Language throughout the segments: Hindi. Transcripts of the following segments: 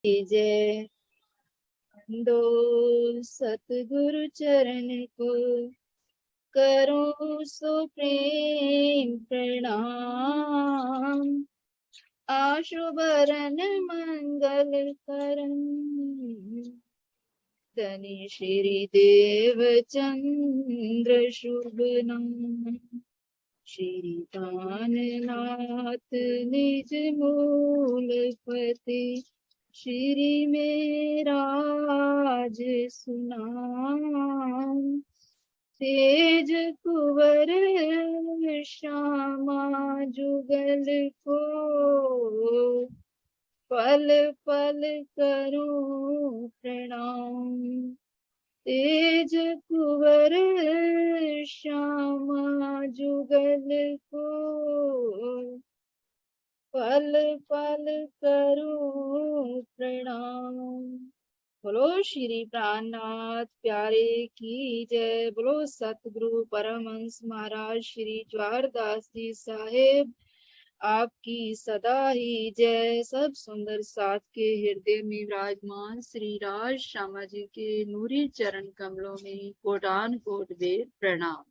जय। दो सतगुरु चरण को करो सो प्रेम प्रणाम। आशु बरन मंगल करन धनि श्री देव चंद्र शुभ नाम। श्री काननाथ निज मूल पति श्री मेरा राज सुनाम। तेज कुंवर श्यामा जुगल को पल पल करूं प्रणाम। तेज कुंवर श्यामा जुगल को पल पल करूं प्रणाम। बोलो श्री प्राणनाथ प्यारे की जय। बोलो सतगुरु परमहंस महाराज श्री ज्वारदास जी साहेब आपकी सदा ही जय। सब सुंदर साथ के हृदय में विराजमान श्री राज श्यामा जी के नूरी चरण कमलों में कोटान कोट वेद प्रणाम।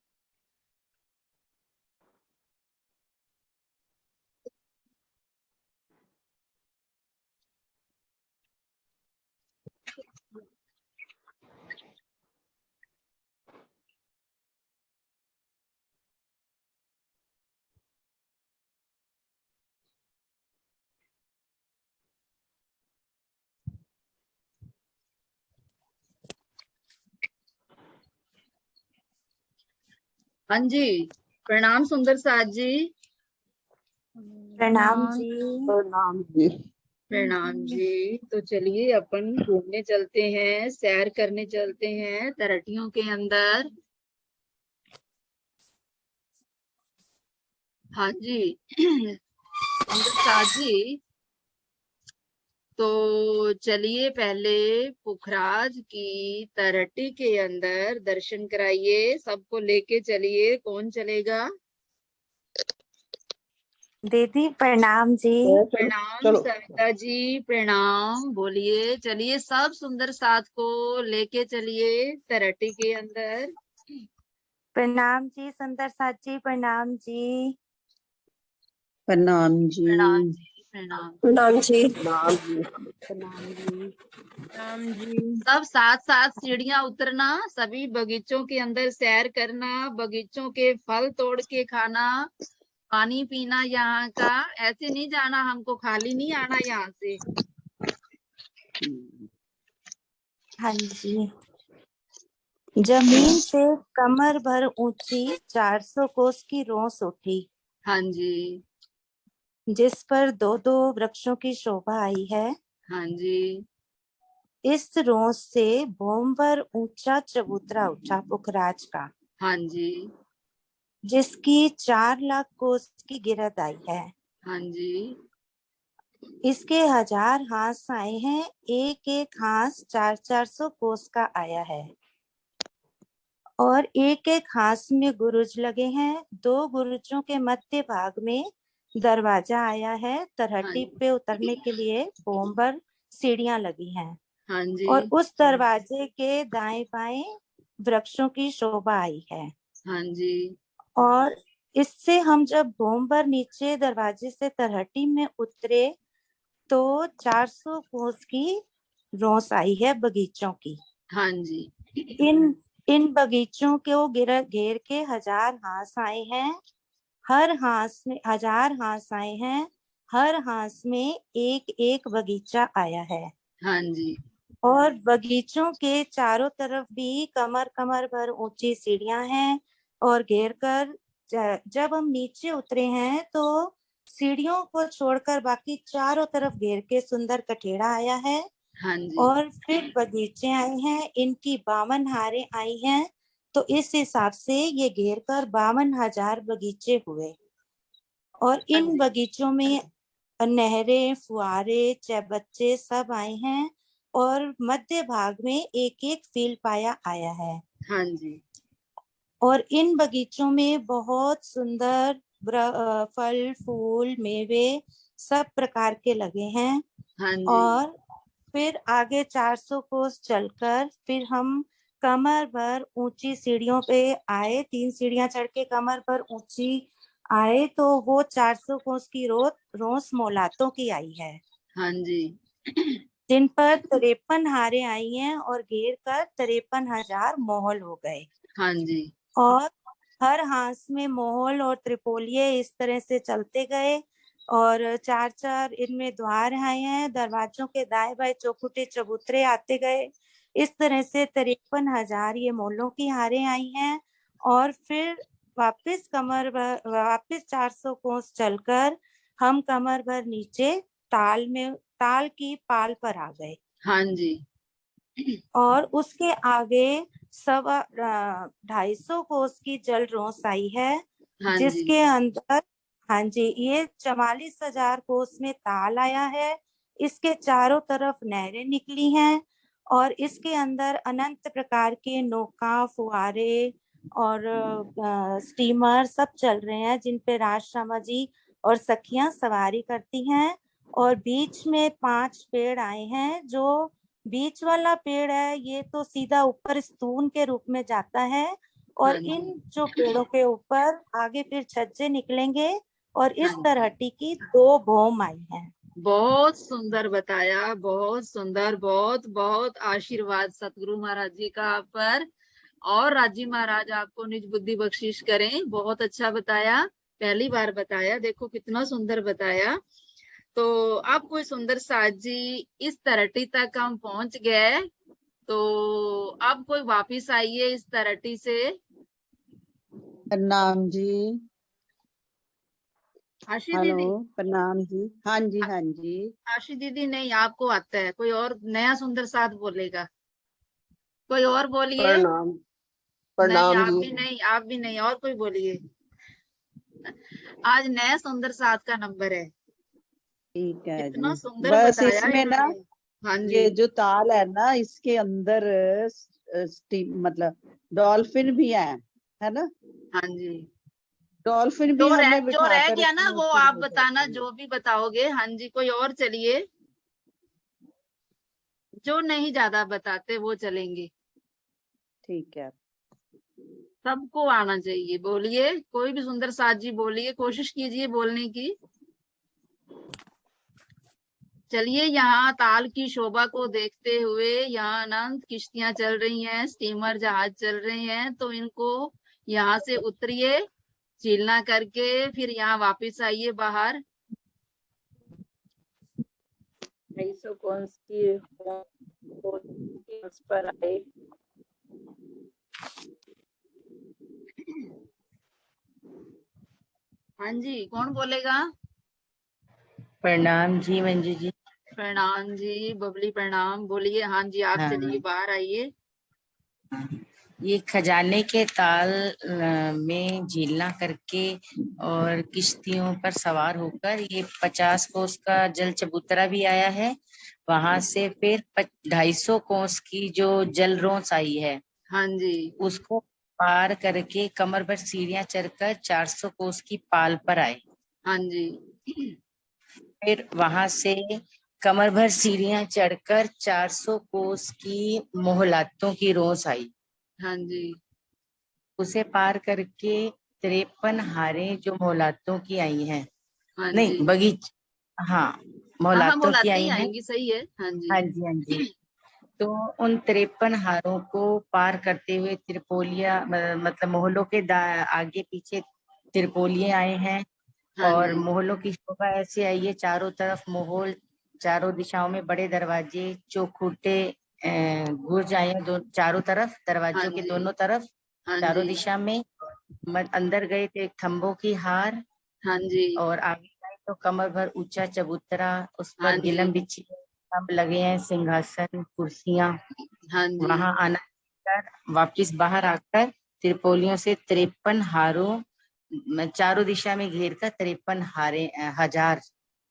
हाँ जी, प्रणाम सुंदर साथ जी। प्रणाम जी। प्रणाम जी। प्रणाम जी। तो चलिए अपन घूमने चलते हैं, सैर करने चलते हैं तरटियों के अंदर। हाँ जी साथ जी। तो चलिए पहले पुखराज की तरहटी के अंदर दर्शन कराइए, सबको लेके चलिए। कौन चलेगा? दीदी प्रणाम जी। प्रणाम सविता जी, प्रणाम। बोलिए, चलिए सब सुंदर साथ को लेके चलिए तरहटी के अंदर। प्रणाम जी सुंदर साथ जी। प्रणाम जी। प्रणाम जी। प्रणाम जी। प्रणाम प्रणाम जी। प्रणाम जी। प्रणाम जी। प्रणाम जी। सब साथ साथ सीढ़ियां उतरना, सभी बगीचों के अंदर सैर करना, बगीचों के फल तोड़ के खाना, पानी पीना यहाँ का। ऐसे नहीं जाना, हमको खाली नहीं आना यहाँ से। हाँ जी। जमीन से कमर भर ऊंची 400 कोस की रोस उठी, हाँ जी। जिस पर दो दो वृक्षों की शोभा आई है। हाँ जी। इस रोस से भूम पर ऊंचा चबूतरा उठा पुखराज का, हाँ जी। जिसकी 4 लाख कोस की गिरद आई है। हाँ जी। इसके 1000 हांस आए हैं, एक एक हांस 400 कोस का आया है। और एक एक हांस में गुरुज लगे हैं। 2 गुरुजों के मध्य भाग में दरवाजा आया है। तरहटी पे उतरने के लिए भूम पर सीढ़ियां लगी हैं। हाँ जी। और उस दरवाजे के दाएं बाएं वृक्षों की शोभा आई है। हाँ जी। और इससे हम जब भूम पर नीचे दरवाजे से तरहटी में उतरे तो 400 कोस की रोस आई है बगीचों की। हाँ जी। इन बगीचों को घेर के 1000 हांस आए हैं। हर हांस में 1000 हांस आए हैं। हर हांस में एक एक बगीचा आया है। हाँ जी। और बगीचों के चारों तरफ भी कमर कमर भर ऊंची सीढ़ियां हैं। और घेर कर जब हम नीचे उतरे हैं तो सीढ़ियों को छोड़कर बाकी चारों तरफ घेर के सुंदर कठेड़ा आया है। हाँ जी। और फिर बगीचे आए हैं, इनकी 52 हारें आई हैं। तो इस हिसाब से ये घेर कर 52,000 बगीचे हुए। और इन बगीचों में नहरें, फुआरे, चबच्चे सब आए हैं। और मध्य भाग में एक एक फील पाया आया है। हाँ जी। और इन बगीचों में बहुत सुंदर फल फूल मेवे सब प्रकार के लगे हैं। हाँ जी। और फिर आगे 400 कोस चलकर फिर हम कमर भर ऊंची सीढ़ियों पे आए, 3 सीढ़ियां चढ़ के कमर भर ऊंची आए, तो वो 400 कोस की रोस मोलातों की आई है, हाँ जी। जिन पर 53 हारें आई हैं और घेर कर 53,000 मोहल हो गए। हाँ जी। और हर हांस में मोहल और त्रिपोलिये इस तरह से चलते गए, और 4-4 इनमें द्वार आए हैं, दरवाजों के दाएं बाएं चौखुटे चबूतरे आते गए। इस तरह से 53,000 ये मोलों की हारें आई हैं। और फिर वापस 400 कोस चलकर हम कमर भर नीचे ताल की पाल पर आ गए। हाँ जी। और उसके आगे 250 कोस की जल रोस आई है, हाँ जी। जिसके अंदर, हाँ जी, ये 44,000 कोस में ताल आया है। इसके चारों तरफ नहरें निकली हैं और इसके अंदर अनंत प्रकार के नौका, फुहारे और स्टीमर सब चल रहे हैं, जिन पे राजश्यामा जी और सखियां सवारी करती हैं। और बीच में 5 पेड़ आए हैं। जो बीच वाला पेड़ है ये तो सीधा ऊपर स्तून के रूप में जाता है, और हाँ जी। इन जो पेड़ों के ऊपर आगे फिर छज्जे निकलेंगे, और हाँ इस जी। तरहटी की 2 भौम आई हैं। बहुत सुंदर बताया, बहुत सुंदर, बहुत बहुत आशीर्वाद सतगुरु महाराज जी का आप पर, और राजी महाराज आपको निज बुद्धि बख्शिश करें। बहुत अच्छा बताया, पहली बार बताया, देखो कितना सुंदर बताया। तो अब कोई सुंदर साथ जी, इस तरटी तक हम पहुंच गए, तो अब कोई वापिस आइए इस तरटी से। प्रणाम जी। आशी हेलो, दीदी। प्रणाम जी। हाँ जी, हाँ जी। आशी दीदी नहीं, आपको आता है, कोई और नया सुंदर साथ बोलेगा, कोई और बोलिए। प्रणाम। नहीं, प्रणाम आप जी। भी नहीं, आप भी नहीं, और कोई बोलिए। आज नया सुंदर साथ का नंबर है। ठीक है इतना जी। सुंदर बस बताया इसमें ना, इन्होंने। हाँ जी। ये जो ताल है ना, इसके अंदर मतलब डॉल्फिन भी है ना। हाँ जी। डॉल्फिन भी हमें जो बिठा रह कर गया ना अपने वो ऊपर आप ले बताना, जाती है। जो भी बताओगे। हाँ जी, कोई और चलिए, जो नहीं ज्यादा बताते वो चलेंगे। ठीक है। सबको आना चाहिए, बोलिए, कोई भी सुंदर साथ जी बोलिए, कोशिश कीजिए बोलने की। चलिए, यहाँ ताल की शोभा को देखते हुए यहाँ अनंत किश्तियां चल रही हैं, स्टीमर जहाज चल रहे हैं, तो इनको यहाँ से उतरिए, चीलना करके फिर यहाँ वापस आइए बाहर। 250 कौंस की उस पर आए। हाँ जी, कौन बोलेगा। प्रणाम जी मंजू जी। प्रणाम जी बबली, प्रणाम, बोलिए। हाँ जी, आप हाँ, चलिए बाहर आइए। ये खजाने के ताल में झीलना करके और किश्तियों पर सवार होकर ये 50 कोस का जल चबूतरा भी आया है। वहां से फिर 250 कोस की जो जल रोंस आई है, हाँ जी। उसको पार करके कमर पर सीढ़ियां चढ़कर 400 कोस की पाल पर आए। हाँ जी। फिर वहां से कमर भर सीढ़ियां चढ़कर 400 कोस की मोहलातों की रोस आई। हाँ जी। उसे पार करके 53 हारें जो मोहलातों की आई हैं, हाँ जी। नहीं बगीच, हाँ, हाँ हाँ, मोहलातों की बोलाते ही आई हैं। आएंगी, सही है। हाँ जी। हाँ जी, हाँ जी। तो उन 53 हारों को पार करते हुए त्रिपोलिया मतलब मोहल्लों के आगे पीछे त्रिपोलिये आए हैं। हाँ और जी। मोहल्लों की शोभा ऐसे आई है, चारों तरफ मोहल, चारों दिशाओं में बड़े दरवाजे, चौखुटे, गुर्ज आए हैं, चारों तरफ हाँ दरवाजों के जी। दोनों तरफ, हाँ चारों जी। दिशा में। अंदर गए तो एक खम्भों की हार, हाँ जी। और आगे गए तो कमर भर ऊंचा चबूतरा, उस हाँ पर जी। गिलम बिछी है, सब लगे हैं, सिंहासन, कुर्सियां। हाँ जी। वहां आना कर वापिस बाहर आकर त्रिपोलियों से 53 हारों चारों दिशा में घेर कर 53 हजार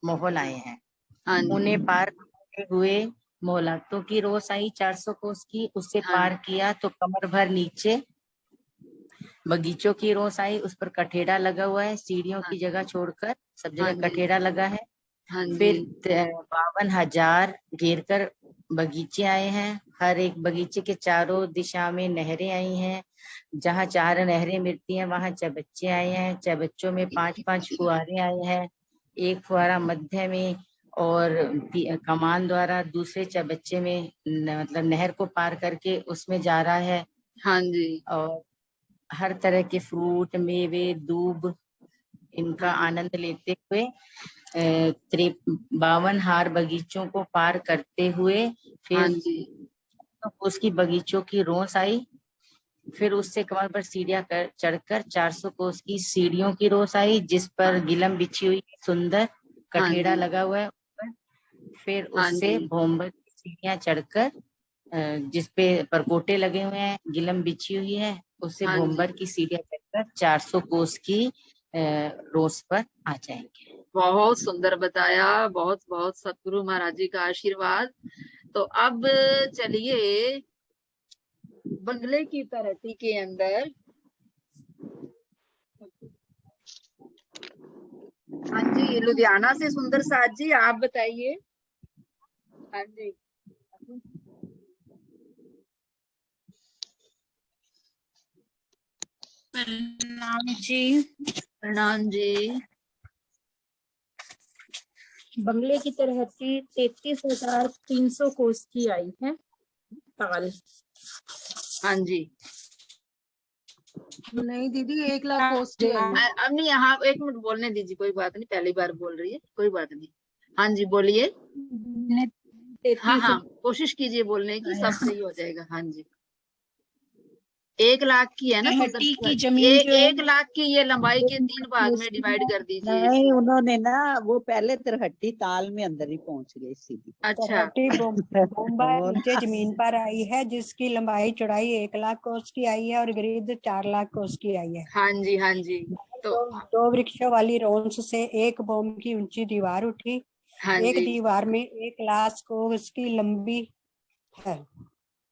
मोहल आए हैं। हाँ जी। उन्हें पार करते हुए मोहलातों की रोस आई 400 कोस की, उससे हाँ पार किया तो कमर भर नीचे बगीचों की रोस आई, उस पर कठेड़ा लगा हुआ है, सीढ़ियों हाँ की जगह छोड़कर सब हाँ जगह जी। कठेड़ा लगा है। हाँ जी। फिर 52,000 घेर कर बगीचे आए हैं। हर एक बगीचे के चारों दिशा में नहरें आई हैं। जहाँ 4 नहरें मिलती हैं वहाँ चबच्चे आए हैं। चबच्चों में 5-5 फुहारे आए हैं। एक फुहारा मध्य में और कमान द्वारा दूसरे चबच्चे में मतलब नहर को पार करके उसमें जा रहा है। हाँ जी। और हर तरह के फ्रूट, मेवे, दूब इनका आनंद लेते हुए 52 हार बगीचों को पार करते हुए हाँ फिर जी। उसकी बगीचों की रोस आई। फिर उससे कमर पर सीढ़ियां चढ़कर 400 कोस की सीढ़ियों की रोस आई, जिस पर गिलम बिछी हुई है, सुंदर हाँ कठेड़ा जी। लगा हुआ है ऊपर। फिर हाँ उससे जी। भोंबर की सीढ़ियां चढ़कर जिसपे परकोटे लगे हुए हैं, गिलम बिछी हुई है, उससे हाँ भोंबर जी। की सीढ़ियां चढ़कर 400 कोस की रोस पर आ जाएंगे। बहुत सुंदर बताया, बहुत बहुत सतगुरु महाराज जी का आशीर्वाद। तो अब चलिए बंगले की तरहटी के अंदर। हाँ जी, लुधियाना से सुंदर साथ जी, आप बताइए। हाँ जी। प्रणाम जी। प्रणाम जी। बंगले की तरहटी 33,300 कोस की आई है ताल। हाँ जी। नहीं दीदी 1 लाख कोस की आई है। अब नहीं, यहाँ 1 मिनट बोलने दीजिए, कोई बात नहीं, पहली बार बोल रही है, कोई बात नहीं। हाँ जी बोलिए। हाँ हाँ, कोशिश कीजिए बोलने की, सब सही हो जाएगा। हाँ जी। 1 लाख की है ना सुंदर तरहटी की साथ? जमीन जो है 1 लाख की ये लंबाई के 3 भाग में डिवाइड कर दीजिए नहीं इसको। उन्होंने ना वो पहले तिरहट्टी ताल में अंदर ही पहुंच गए सीधी। अच्छा। तरहटी बोम्बा वो नीचे जमीन पर आई है, जिसकी लंबाई चौड़ाई 1 लाख कोस की आई है और गिरिद 4 लाख कोस की आई है। हाँ जी। हाँ जी। तो दो वृक्षों वाली रोंस से एक बोम की ऊंची दीवार उठी। हाँ एक जी। दीवार में 1 लाख कोस की लंबी है,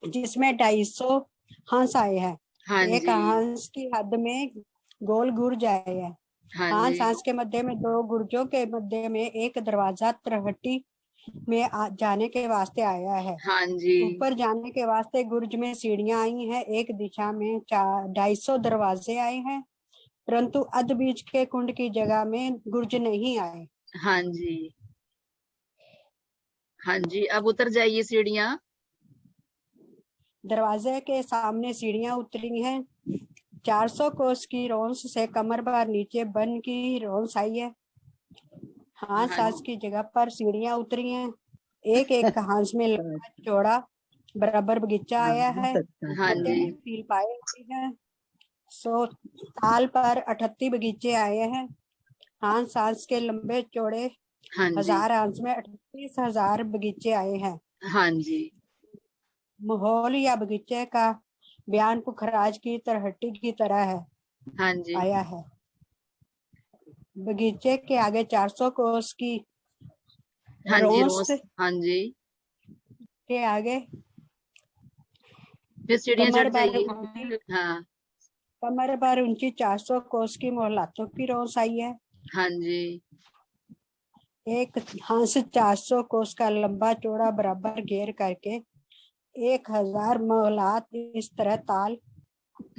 जिसमें 250 हंस आए हैं। हाँ एक जी। हंस की हद में गोल गुर्ज आए हैं। हाँ हंस जी। हंस के मध्य में 2 गुर्जों के मध्य में एक दरवाजा तरहटी में जाने के वास्ते आया है। हाँ जी। ऊपर जाने के वास्ते गुर्ज में सीढ़ियां आई हैं। एक दिशा में 250 दरवाजे आए हैं, परंतु अध बीच के कुंड की जगह में गुर्ज नहीं आए। हाँ जी। हाँ जी, अब उतर जाइए सीढ़ियाँ। दरवाजे के सामने सीढ़ियां उतरी हैं। 400 कोस की रोंस से कमर भर नीचे बन की रोंस आई है। हांस हाँ हांस की जगह पर सीढ़ियां उतरी हैं। एक एक हांस में लंबा चौड़ा बराबर बगीचा आया है। बहुत अच्छा। हाँ मध्य जी। में फील पाए हुए हैं। सो ताल पर 38 बगीचे आए हैं। हांस हांस के लंबे चौड़े हाँ जी। 1000 हांस में 38,000 बगीचे आए हैं। हाँ जी। माहौल या बगीचे का बयान पुखराज की तरहटी की तरह है, हाँ जी। आया है। बगीचे के आगे 400 कोस की हाँ जी रोंस रोज। हाँ जी। के आगे फिर सीढ़ियाँ चढ़ कमर भर जाइए। ऊंची हाँ। कमर भर ऊंची 400 कोस की मोहलातों की रोंस आई है। हाँ जी। एक हंस 400 कोस का लंबा चौड़ा बराबर घेर करके 1000 मोहलात इस तरह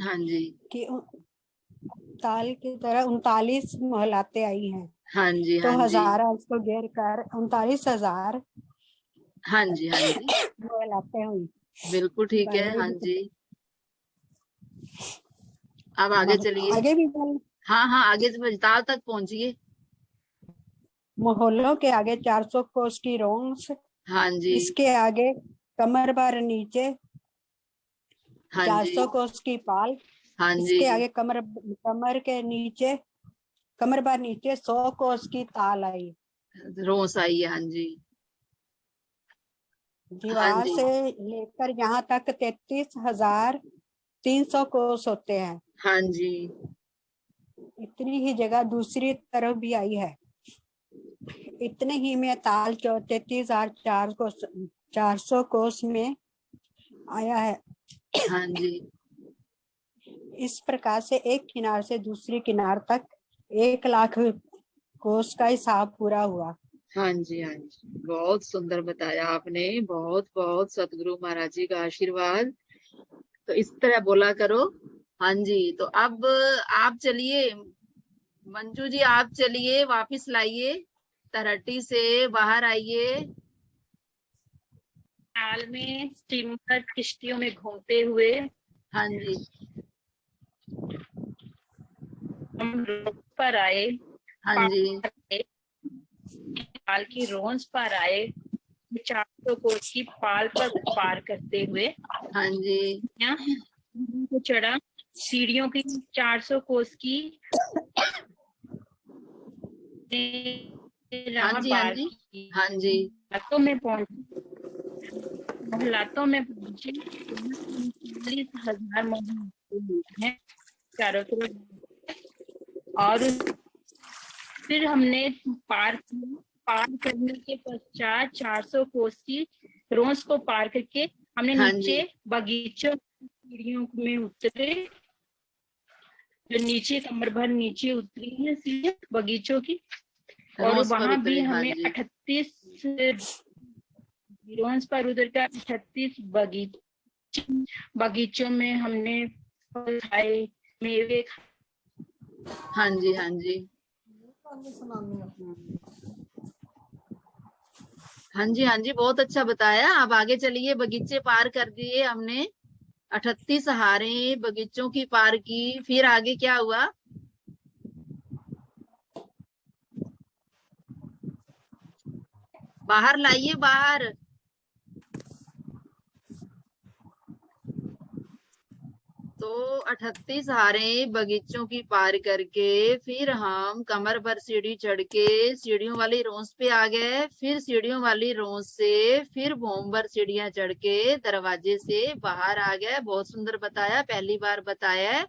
हाँ जी। ताल की तरह 39 मोहलाते आई हैं। हाँ जी। तो हाँ जी। 1000 हंस को घेर कर 39,000 हाँ जी। हाँ जी, मोहलाते हुई। बिल्कुल ठीक है। हाँ जी, अब आगे चलिए। आगे भी बोल। हाँ हाँ, आगे से ताल तक पहुंचिए। मोहल्लों के आगे 400 कोस की रोंस, हाँ जी। इसके आगे कमर भर नीचे हाँ जी। 400 कोस की पाल, हाँ जी। इसके आगे कमर के नीचे कमर भर नीचे 100 कोस की ताल आई। रोस आई है। हाँ जी। हाँ दीवार जी। से लेकर यहाँ तक 33,300 कोस होते हैं। हाँ जी। इतनी ही जगह दूसरी तरफ भी आई है। इतने ही में ताल 33,400 कोस में आया है। हाँ जी। इस प्रकार से एक किनार से दूसरी किनार तक 1 लाख कोस का हिसाब पूरा हुआ। हाँ जी, हाँ जी, बहुत सुंदर बताया आपने। बहुत बहुत सतगुरु महाराज जी का आशीर्वाद। तो इस तरह बोला करो। हाँ जी, तो अब आप चलिए, मंजू जी आप चलिए, वापस लाइए, तरहटी से बाहर आइए। ताल में स्टीमर किश्तियों में घूमते हुए हाँ जी, हम रोड पर आए, हाँ पार जी, आए, पाल की रोंज पर आए, 400 कोस की पाल पर पार करते हुए हाँ जी, यहाँ को चढ़ा। सीढ़ियों की 400 कोस की हाँ राह जी, हाँ पार जी, की, हाँ जी, हालातों में पहुंचे 40,000 मोहल्ले हैं चारों तरफ। और फिर हमने पार किया। पार करने के पश्चात 400 कोस की रोंस को पार करके हमने हाँ नीचे जी, बगीचों सीढ़ियों में उतरे, जो नीचे कमर भर नीचे उतरी है सीढ़ियां बगीचों की। और रोज पर वहां भी उतरे। हाँ हमें जी, 38 रोंस पर उतर कर 38 बगीचों में हमने फल खाए, मेवे हाँ जी, हाँ जी, हाँ जी, हाँ जी, बहुत अच्छा बताया। अब आगे चलिए, बगीचे पार कर दिए हमने, 38 हारें बगीचों की पार की। फिर आगे क्या हुआ? बाहर लाइए, बाहर। तो 38 हारें बगीचों की पार करके फिर हम कमर भर सीढ़ी चढ़ के सीढ़ियों वाली रोंस पे आ गए। फिर सीढ़ियों वाली रोंस से फिर भोम भर सीढ़ियां चढ़ के दरवाजे से बाहर आ गए। बहुत सुंदर बताया, पहली बार बताया है।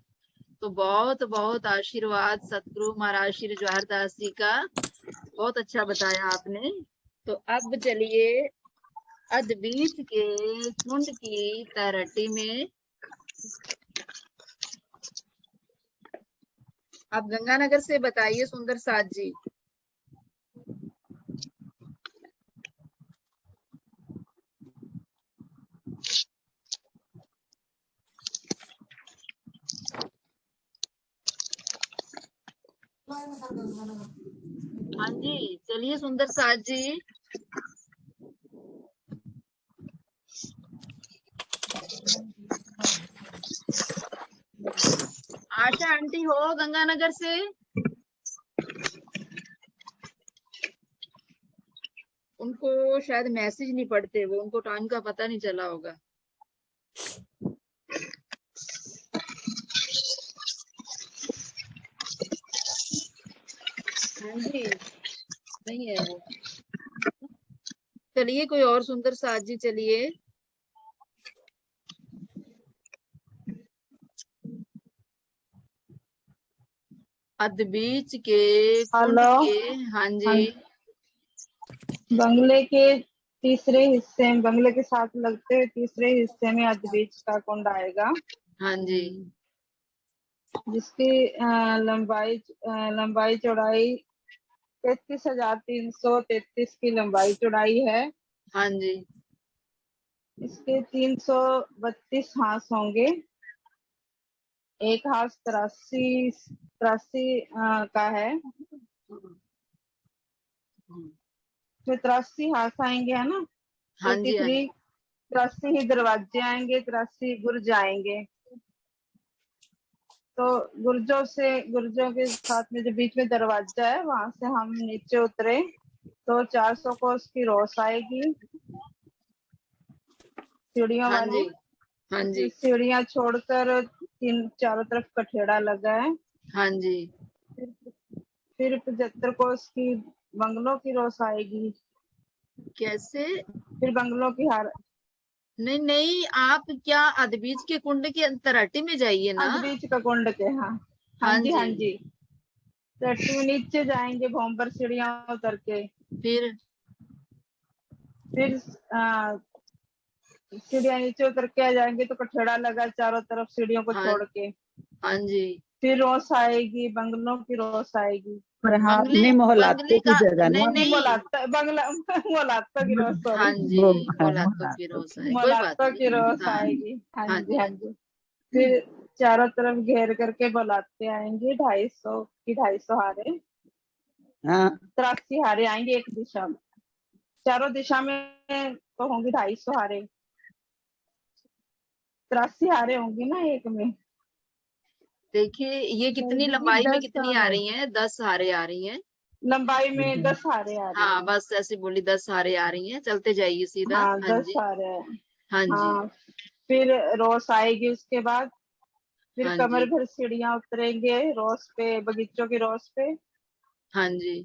तो बहुत बहुत आशीर्वाद सतगुरु महाराज श्री जवाहर दास जी का। बहुत अच्छा बताया आपने। तो अब चलिए, अदबीच के कुंड की तैरटी में। आप गंगानगर से बताइए सुंदर साथ जी। हाँ जी, चलिए सुंदर साथ जी। आशा आंटी हो गंगानगर से? उनको शायद मैसेज नहीं पढ़ते, वो उनको टाइम का पता नहीं चला होगा। हाँ जी, नहीं है वो। चलिए कोई और सुंदर साथ जी, चलिए। अदबीच के कुंड हेलो। के। हाँ हाँ, जी, बंगले के तीसरे हिस्से में, बंगले के साथ लगते हुए तीसरे हिस्से में अदबीच का कुंड आएगा, हाँ जी, जिसकी लंबाई चौड़ाई 33,333 की लंबाई चौड़ाई है। हाँ जी, इसके 332 हांस होंगे। एक हांस 83 का है, तो 83 हांस आएंगे, है ना। हाँ जी, हाँ 83 जी, 83 ही दरवाजे आएंगे, 83 बुर्ज आएंगे। तो गुर्जों के साथ में जो बीच में दरवाजा है, वहां से हम नीचे उतरे तो 400 कोस की रोस आएगी सीढ़ियों हाँ वाली। जी, हाँ जी, सीढ़ियां छोड़कर चारों तरफ कठेड़ा लगा है। हाँ जी। फिर 75 कोस की बंगलों की रोस आएगी। कैसे? फिर बंगलों की हार नहीं नहीं, आप क्या अदबीज के कुंड की तराटी में जाइए ना। बीच का कुंड के, हाँ हाँ हाँ जी, जी, हाँ जी। टट्टी में नीचे जाएंगे भोम पर सीढ़ियां उतर के। फिर? फिर सीढ़ियां नीचे उतर के आ जाएंगे तो कठेड़ा लगा चारों तरफ सीढ़ियों को हाँ, छोड़ के। हाँ जी, फिर रोस आएगी, बंगलों की रोस आएगी। पर हाँ बंगले अपनी मोहल्लातों बंगले की का जगह नहीं ना नहीं बंगला मोहल्लातों की रोस, हाँ सॉरी, जी, वो मोहल्लातों की रोज है, कोई बात मोहल्लातों की नहीं। रोस हाँ आएगी। हाँ हाँ जी, जी हाँ जी। फिर चारों तरफ घेर करके बुलाते आएंगे, 250 की 250 हारे, हाँ 83 हारे आएंगे एक दिशा में। चारों दिशा में तो होंगी 250 हारे, 83 हारे होंगी ना एक में। देखिए ये कितनी दीदी लंबाई में 10 कितनी आ रही हैं, 10 हारे आ रही हैं। लंबाई में 10 हारे आ रही हाँ है। बस ऐसे बोली 10 हारे आ रही हैं, चलते जाइए सीधा। हाँ हाँ 10 जी हारे हैं। हाँ जी हाँ, फिर रोस आएगी, उसके बाद फिर हाँ कमर जी भर सीढ़ियां उतरेंगे रोस पे, बगीचों की रोस पे। हाँ जी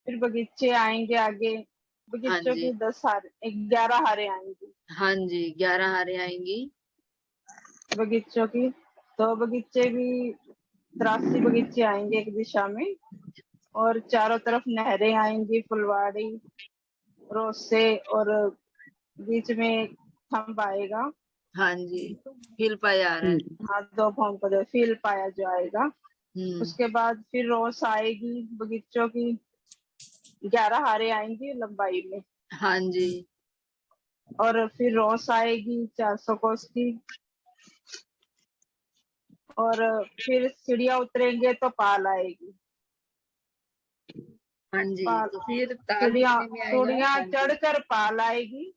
फिर बगीचे आएंगे आगे, हाँ बगीचों जी की 10 हारे, 11 हारे आएंगी हाँ जी 11 हारे आएंगी। बगीचों की। तो बगीचे भी 83 बगीचे आएंगे एक दिशा में, और चारों तरफ नहरें आएंगी, फुलवाड़ी, रोसे, और बीच में खम्भ आएगा। हाँ जी हिल पाया आ रहा है। हाँ, 2 भोंग का जो फील पाया जो आएगा। हम्म उसके बाद फिर रोस आएगी बगीचों की, 11 हारे आएंगी लंबाई में। हाँ जी और फिर रोस आएगी 400 कोस की। और फिर सीढ़ियां उतरेंगे तो पाल आएगी। हाँ जी पाल, तो फिर ताल सीढ़ियां कितने में आएगा? सीढ़ियां हाँ जी चढ़कर पाल आएगी,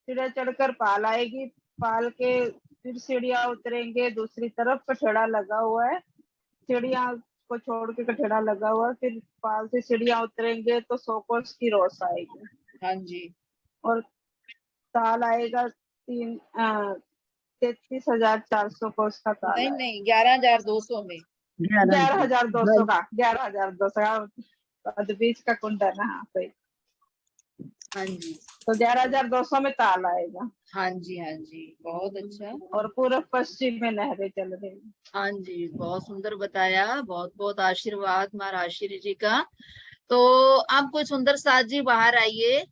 सीढ़ियां चढ़कर पाल आएगी। पाल के फिर सीढ़ियां उतरेंगे, दूसरी तरफ कठेड़ा लगा हुआ है, सीढ़ियां को छोड़ के कठेड़ा लगा हुआ है। फिर पाल से सीढ़ियां उतरेंगे तो 100 कोस की रोस आएगी। हाँ जी और ताल आएगा 33,400 कोस का ताल नहीं आएगा। नहीं 11,200 में। 11,200 का, 11,200 का, बीच का कुंडा ना, हाँ सही। हाँ जी तो 11,200 में ताल आएगा। हाँ जी हाँ जी बहुत अच्छा। और पूर्व पश्चिम में नहरें चल रही। हाँ जी बहुत सुंदर बताया, बहुत बहुत आशीर्वाद महाराज श्री जी का। तो आप कोई सुंदर साथ जी बाहर आइए,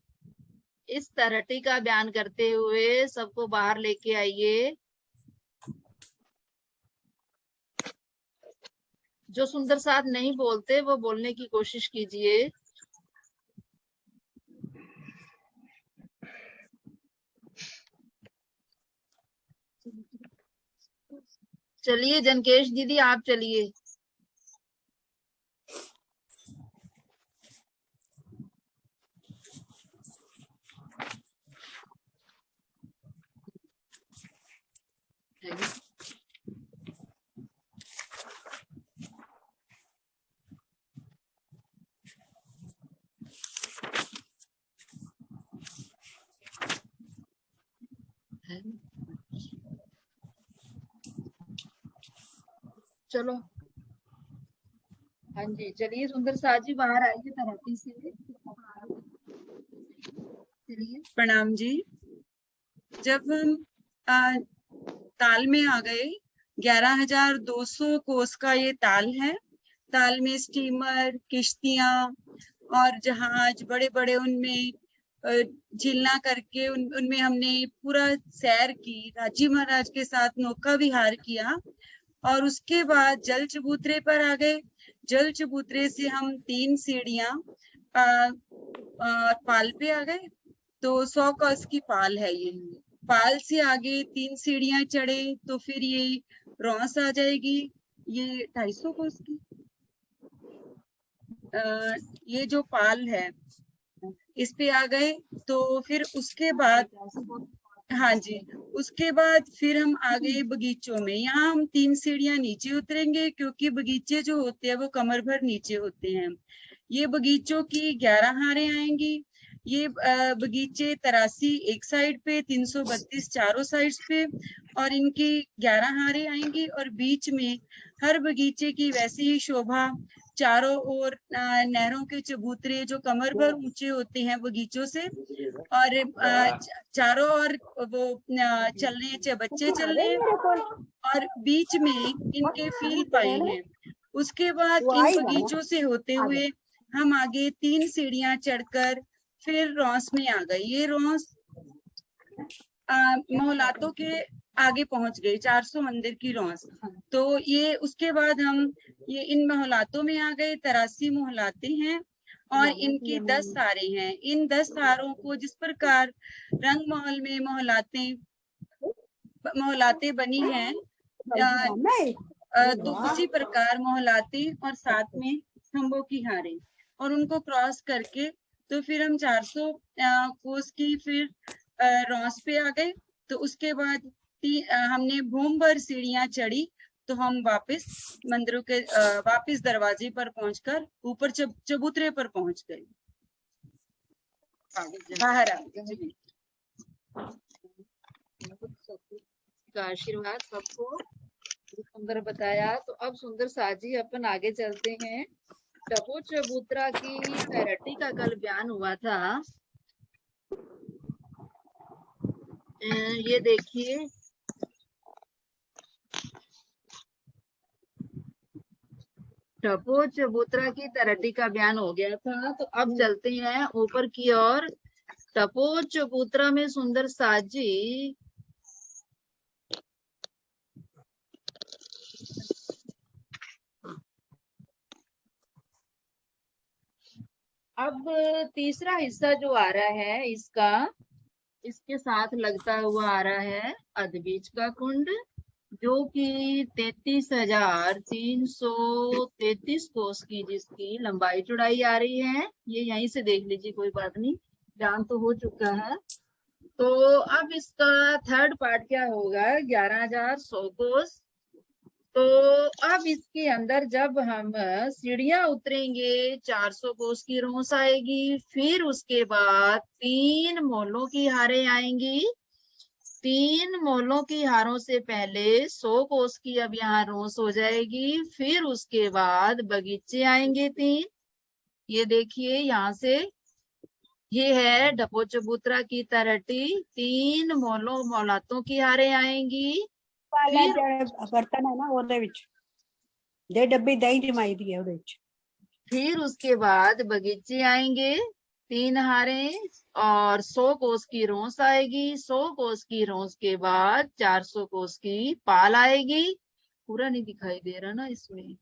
इस तरहटी का बयान करते हुए सबको बाहर लेके आइए। जो सुंदर साथ नहीं बोलते वो बोलने की कोशिश कीजिए। चलिए जनकेश दीदी आप चलिए। चलो हाँ जी चलिए सुंदर साथ जी बाहर आइए तरहटी से। चलिए प्रणाम जी। जब हम ताल में आ गए, 11,200 कोस का ये ताल है। ताल में स्टीमर, किश्तियां और जहाज बड़े बड़े, उनमें झीलना करके उनमें हमने पूरा सैर की। राजी महाराज के साथ नौका विहार किया और उसके बाद जल चबूतरे पर आ गए। जल चबूतरे से हम 3 सीढ़ियां पाल पे आ गए। तो 100 कोस की पाल है ये। पाल से आगे 3 सीढ़ियां चढ़े तो फिर ये रॉस आ जाएगी, ये 250 कोस की। ये जो पाल है इस पे आ गए। तो फिर उसके बाद, हाँ जी, उसके बाद फिर हम आ गए बगीचों में। यहाँ हम 3 सीढ़ियां नीचे उतरेंगे क्योंकि बगीचे जो होते हैं वो कमर भर नीचे होते हैं। ये बगीचों की 11 हारें आएंगी। ये बगीचे 83 एक साइड पे, 332 चारों साइड्स पे, और इनकी 11 हारें आएंगी। और बीच में हर बगीचे की वैसे ही शोभा, चारों ओर नहरों के चबूतरे जो कमर भर ऊंचे होते हैं बगीचों से, और चारों ओर वो चल रहे हैं, बच्चे चल रहे हैं, और बीच में इनके फील पाए हैं। उसके बाद इन बगीचों से होते हुए हम आगे 3 सीढ़ियां चढ़कर फिर रॉस में आ गए। ये रॉस मोहलातों के आगे पहुंच गए, 400 मंदिर की रौस। तो ये उसके बाद हम ये इन मोहलातों में आ गए। 83 मोहलाते हैं और इनकी 10 सारे हैं। इन 10 सारों को जिस प्रकार रंग महल में मोहलाते बनी हैं, तो उसी प्रकार मोहलाते और साथ में स्तंभों की हारें, और उनको क्रॉस करके तो फिर हम 400 कोस की फिर रौस पे आ गए। तो उसके बाद हमने भूम भर सीढ़ियां चढ़ी, तो हम वापस मंदिरों के वापस दरवाजे पर पहुंचकर ऊपर चबूतरे पर पहुंच गए। बाहर आ गए। का आशीर्वाद सबको सुंदर बताया। तो अब सुंदर साजी अपन आगे चलते हैं। डबो चबूतरा की तैरटी का कल बयान हुआ था। ये देखिए, डबो चबूतरा की तैरटी का बयान हो गया था। तो अब चलते हैं ऊपर की ओर। डबो चबूतरा में सुंदर साजी अब तीसरा हिस्सा जो आ रहा है इसके साथ लगता हुआ आ रहा है अदबीज का कुंड, जो कि 33,333 कोस की जिसकी लंबाई चौड़ाई आ रही है। ये यहीं से देख लीजिए, कोई बात नहीं, जान तो हो चुका है। तो अब इसका थर्ड पार्ट क्या होगा, 11,100 कोस। तो अब इसके अंदर जब हम सीढ़ियां उतरेंगे 400 कोस की रोस आएगी। फिर उसके बाद 3 मोलों की हारें आएंगी। 3 मोलों की हारों से पहले 100 कोस की अब यहाँ रोस हो जाएगी। फिर उसके बाद बगीचे आएंगे 3। ये देखिए यहाँ से, ये है डबो चबूतरा की तरटी। 3 मोलातों की हारें आएंगी। बर्तन है ना ਉਹਦੇ ਵਿੱਚ ਦੇ ਡੱਬੀ ਦਹੀਂ ਜਮਾਈ ਦੀ ਹੈ ਉਹਦੇ ਵਿੱਚ। फिर उसके बाद बगीचे आएंगे 3 हारें और 100 कोस की रोस आएगी। 100 कोस की रोस के बाद 400 कोस की पाल आएगी। पूरा नहीं दिखाई दे रहा ना इसमें,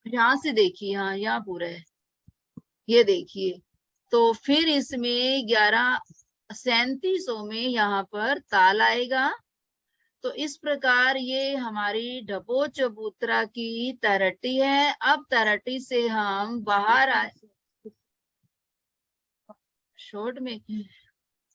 यहाँ से देखिए, हाँ यहाँ पूरा है, ये देखिए। तो फिर इसमें 11,3700 में यहाँ पर ताल आएगा। तो इस प्रकार ये हमारी डबो चबूतरा की तरटी है। अब तरटी से हम बाहर आए शॉर्ट में,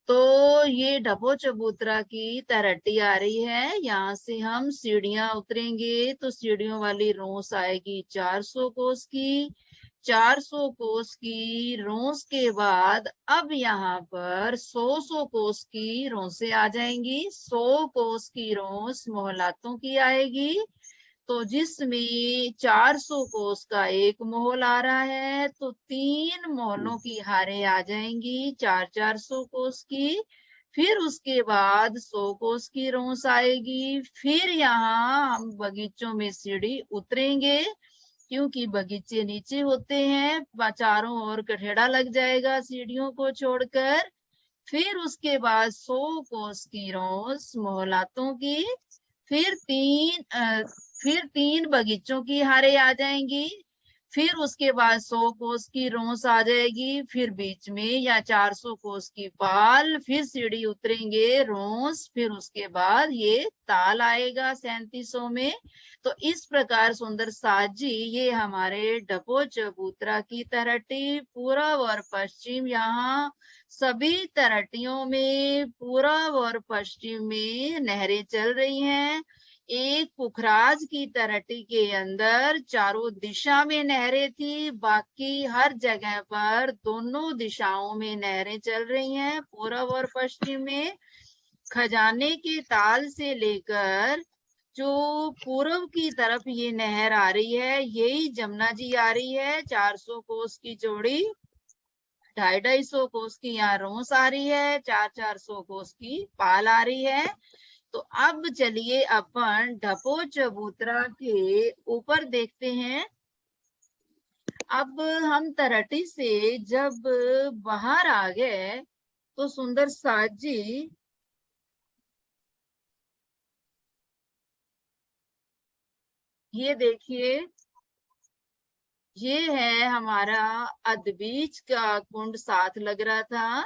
तो ये डबो चबूतरा की तरटी आ रही है। यहाँ से हम सीढ़ियां उतरेंगे तो सीढ़ियों वाली रोस आएगी 400 कोस की। 400 कोस की रोस के बाद अब यहाँ पर 100 कोस की रोसें आ जाएंगी। 100 कोस की रोस मोहलातों की आएगी, तो जिसमें 400 कोस का एक मोहल आ रहा है, तो 3 मोहलों की हारें आ जाएंगी 400 कोस की। फिर उसके बाद 100 कोस की रोस आएगी। फिर यहाँ हम बगीचों में सीढ़ी उतरेंगे, क्योंकि बगीचे नीचे होते हैं, चारों ओर कठेड़ा लग जाएगा सीढ़ियों को छोड़कर। फिर उसके बाद 100 कोस की रोस मोहलातों की। फिर 3 बगीचों की हारें आ जाएंगी। फिर उसके बाद 100 कोस की रोस आ जाएगी। फिर बीच में या 400 कोस की पाल। फिर सीढ़ी उतरेंगे रोस। फिर उसके बाद ये ताल आएगा 3700 में। तो इस प्रकार सुंदर साजी ये हमारे डबो चबूतरा की तरटी पूर्व और पश्चिम, यहाँ सभी तरटियों में पूर्व और पश्चिम में नहरें चल रही हैं। एक पुखराज की तरटी के अंदर चारों दिशा में नहरें थी, बाकी हर जगह पर दोनों दिशाओं में नहरें चल रही हैं, पूर्व और पश्चिम में। खजाने के ताल से लेकर जो पूर्व की तरफ ये नहर आ रही है, यही जमुना जी आ रही है। 400 कोस की चौड़ी, 250 कोस की यहाँ रोस आ रही है, 400 कोस की पाल आ रही है। तो अब चलिए अपन डबो चबूतरा के ऊपर देखते हैं। अब हम तरटी से जब बाहर आ गए तो सुंदर साज जी ये देखिए, ये है हमारा अदबीज का कुंड साथ लग रहा था।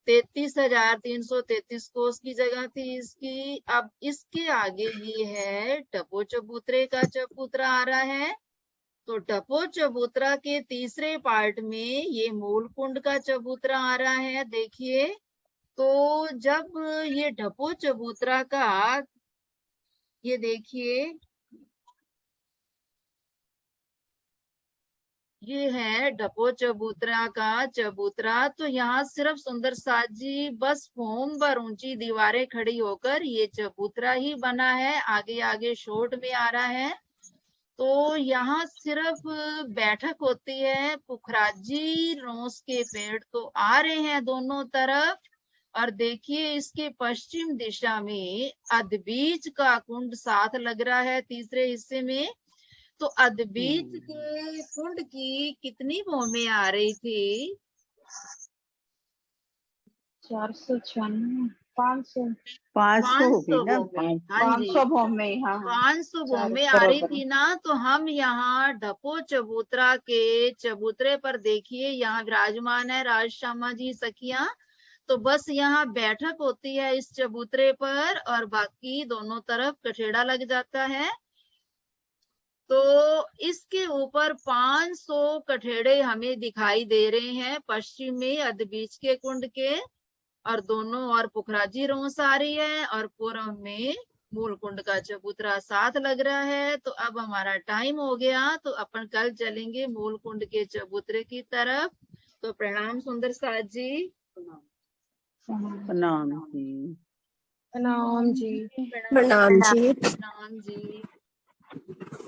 33,333 कोस की जगह थी इसकी। अब इसके आगे ये है टपो चबूतरे का चबूतरा आ रहा है। तो टपो चबूतरा के तीसरे पार्ट में ये मूल कुंड का चबूतरा आ रहा है। देखिए, तो जब ये टपो चबूतरा का, ये देखिए, ये है डपो चबूतरा का चबूतरा। तो यहाँ सिर्फ सुंदर साज जी बस फोम पर ऊंची दीवारें खड़ी होकर ये चबूतरा ही बना है। आगे आगे शॉर्ट में आ रहा है। तो यहाँ सिर्फ बैठक होती है। पुखराजी रोस के पेड़ तो आ रहे हैं दोनों तरफ। और देखिए, इसके पश्चिम दिशा में अदबीज का कुंड साथ लग रहा है तीसरे हिस्से में। तो अदबीज के कुंड की कितनी भौमें आ रही थी? 496 500 500 होगी ना, 500 भौमें। हाँ जी, 500 भौमें, हाँ 500 चार भौमें आ रही बराबर। थी ना। तो हम यहाँ डपो चबूतरा के चबूतरे पर देखिए, यहाँ विराजमान है राजश्यामा जी सखिया। तो बस यहाँ बैठक होती है इस चबूतरे पर, और बाकी दोनों तरफ कठेड़ा लग जाता है। तो इसके ऊपर 500 कठेड़े हमें दिखाई दे रहे हैं पश्चिम में अदबीज के कुंड के, और दोनों और पुखराजी रोस आ रही है, और पूर्व में मूल कुंड का चबूतरा साथ लग रहा है। तो अब हमारा टाइम हो गया, तो अपन कल चलेंगे मूल कुंड के चबूतरे की तरफ। तो प्रणाम सुंदर साज जी। प्रणाम जी। प्रणाम जी। प्रणाम जी।